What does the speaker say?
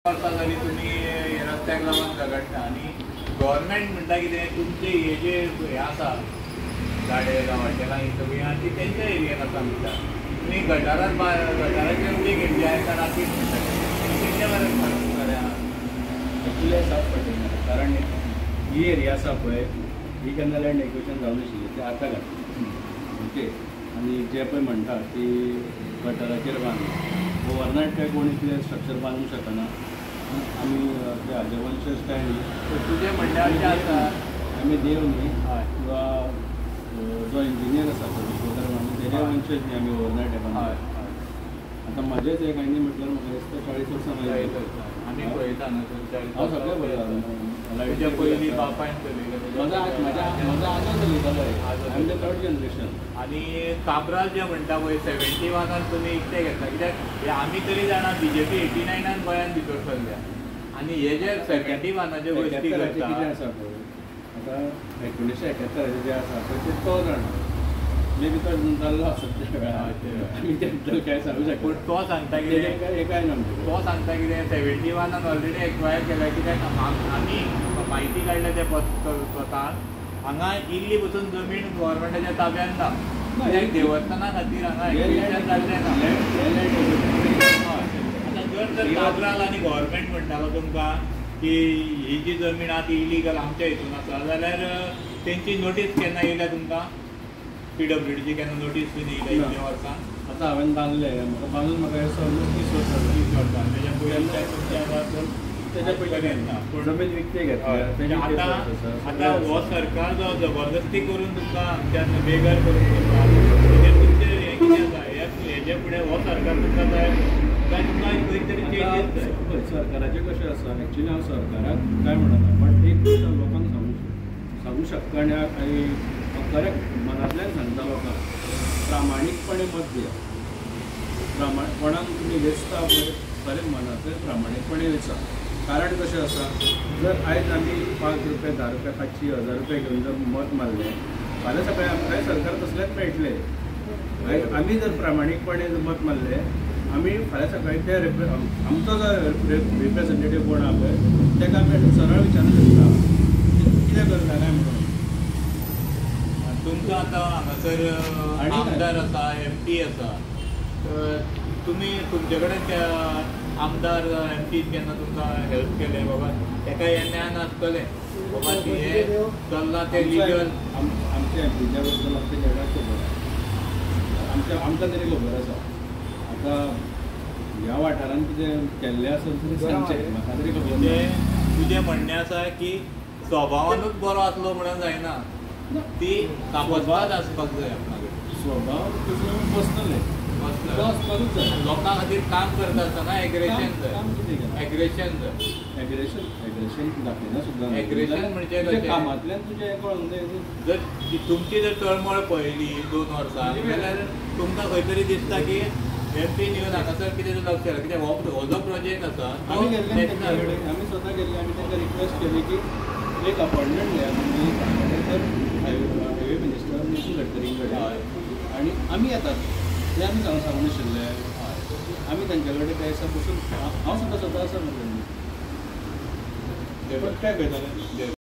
वर्सां जाली तुमी रस्त्याक लागून झगडटा आनी गव्हर्मेंट म्हणटा कितें तुमचे हे जे हे आसा गाडे हॉटेलां ही सगळीं आहा ती तेंच्या एरियेन आसा म्हणटा तुमी गटाराचेर उदीक घेतली आयज राती म्हणटा तेंच्या बारेन खरें आहा एक्चुली साफ पडटा कारण ही एरिया आसा पळय ही केन्ना लँड एक्विजिशन जावन नाशिल्ली ते आतां घातली ओके आनी जे पळय म्हणटा की गटाराचेर बांद ओवरनायट काय कोणी कितें स्ट्रक्चर बांदूंक शकना आमी ते हाजे वंशज काय न्ही तुजें म्हणणें अशें आसा आमी देव न्ही हय किंवा जो इंजिनियर आसा तेजे वंशज न्ही आमी ओवरनायट हय आतां म्हाजेच एक आनी म्हटल्यार म्हाका दिसता 40 वर्सां मागीर आमी पळयता न्हू हांव सगळें तुज्या पयलीं बापायन चलयलें म्हजो आजो चलयतालो I am the third generation आनी काब्राल जे म्हणटा पळय 71 तुमी इकते घेता कित्याक आमी तरी जाणा BJP 89 गोंयांत भितर सरल्या आनी हे जे 71 गोश्टी करता कितें आसा पळय आतां 1971 जे आसा पळय ते तो जाणा मे भितर जाल्लो आसा त्या वेळार आमी ते बद्दल कांय सांगूं शकना पूण तो सांगता कितें एकाय ना तो सांगता कितें 71 ऑलरेडी एक्वायर केला कित्याक आमी म्हायती काडल्या त्या स्वताक हांगा इल्ली पसून जमीन गव्हर्मेंटाच्या ताब्यान ना कित्याक देवस्थाना खातीर हांगा एक्विजिशन जाल्लें ना आतां जर काब्राल आनी गव्हर्मेंट म्हणटालो तुमकां की ही जी जमीन आहा ती इलिगल आमच्या हितून आसा जाल्यार तेंची नोटीस केन्ना येयल्या तुमकां PWDची केन्ना नोटीस बीन येयल्या इतल्या वर्सां आतां हांवें बांदलें म्हाका बांदून म्हाका ऑलमोस्ट 30 वर्सां तेज्या पयलींच्या तुमच्या तेज्या पयलीं जमीन विकते घेतल्या आतां हो सरकार जो जबरदस्ती करून तुमकां आमच्यान बेगर करून दिता तेजेर तुमचें हें कितें आसा हेजे फुडें हो सरकार तुमकां जाय काय तुमकां खंय तरी चेंजीस जाय सरकाराचें कशें आसा एक्चुली हांव सरकाराक काय म्हणना बट एक गोश्ट लोकांक सांगूं शकता आनी करेक्ट मनांतल्यान सांगता लोकांक प्रामाणीकपणे मत दिया कोणाक तुमी वेचता पळय खरें मनांतल्यान प्रामाणीकपणे वेचा कारण कशें आसा जर आयज आमी 5 रुपया 10 रुपया 500 1000 रुपया घेवन जर मत मारलें फाल्यां सकाळीं आमकांय सरकार तसलेंच मेळटलें आयज आमी जर प्रामाणीकपणे जर मत मारलें आमी फाल्यां सकाळीं ते आमचो जो रिप्रेझेंटेटीव कोण आहा पळय ताका आमी सरळ विचारूंक शकता कितें करता काय म्हणून तुमचो आतां हांगासर आमदार आसा MP आसा तुमी तुमचे कडेन आमदार MP केन्ना तुमकां हेल्प केलें बाबा ताका हें ज्ञान आसतलें बाबा हें चल्लां तें लिगल आमच्या MPच्या बद्दल आमच्या जगाक खबर आमकां तरी खबर आसा आतां ह्या वाठारांत कितें केल्लें आसा तुमी सांगचें म्हाका तरी खबर तुजें म्हणणें आसा की स्वभावानूच बरो आसलो म्हणून जायना ती कापदवाद आसपाक जाय आपणाक स्वभाव तुजो पर्सनल आसपाकूच जाय लोकां खातीर काम करता आसतना एग्रेशन जाय एग्रेशन दाखयना सुद्दां एग्रेशन म्हणजे कामांतल्यान तुजें हें कळूंक जाय जर तुमची जर तळमळ पळयली 2 वर्सां जाल्यार तुमकां खंय तरी दिसता की MP येवन हांगासर कितें लक्ष घाला कित्याक हो जो प्रोजेक्ट आसा आमी स्वता गेल्ले आमी तांकां रिक्वेस्ट केली की एक अपॉइंटमेंट घ्या म्हणजे हायवे मिनिस्टर नितीन गडकरी कडेन आनी आमी येतात ते आमी सांगूं नाशिल्ले आमी तांचे कडेन त्या दिसा बसून हांव सुद्दां स्वता आसा म्हणून काय करताले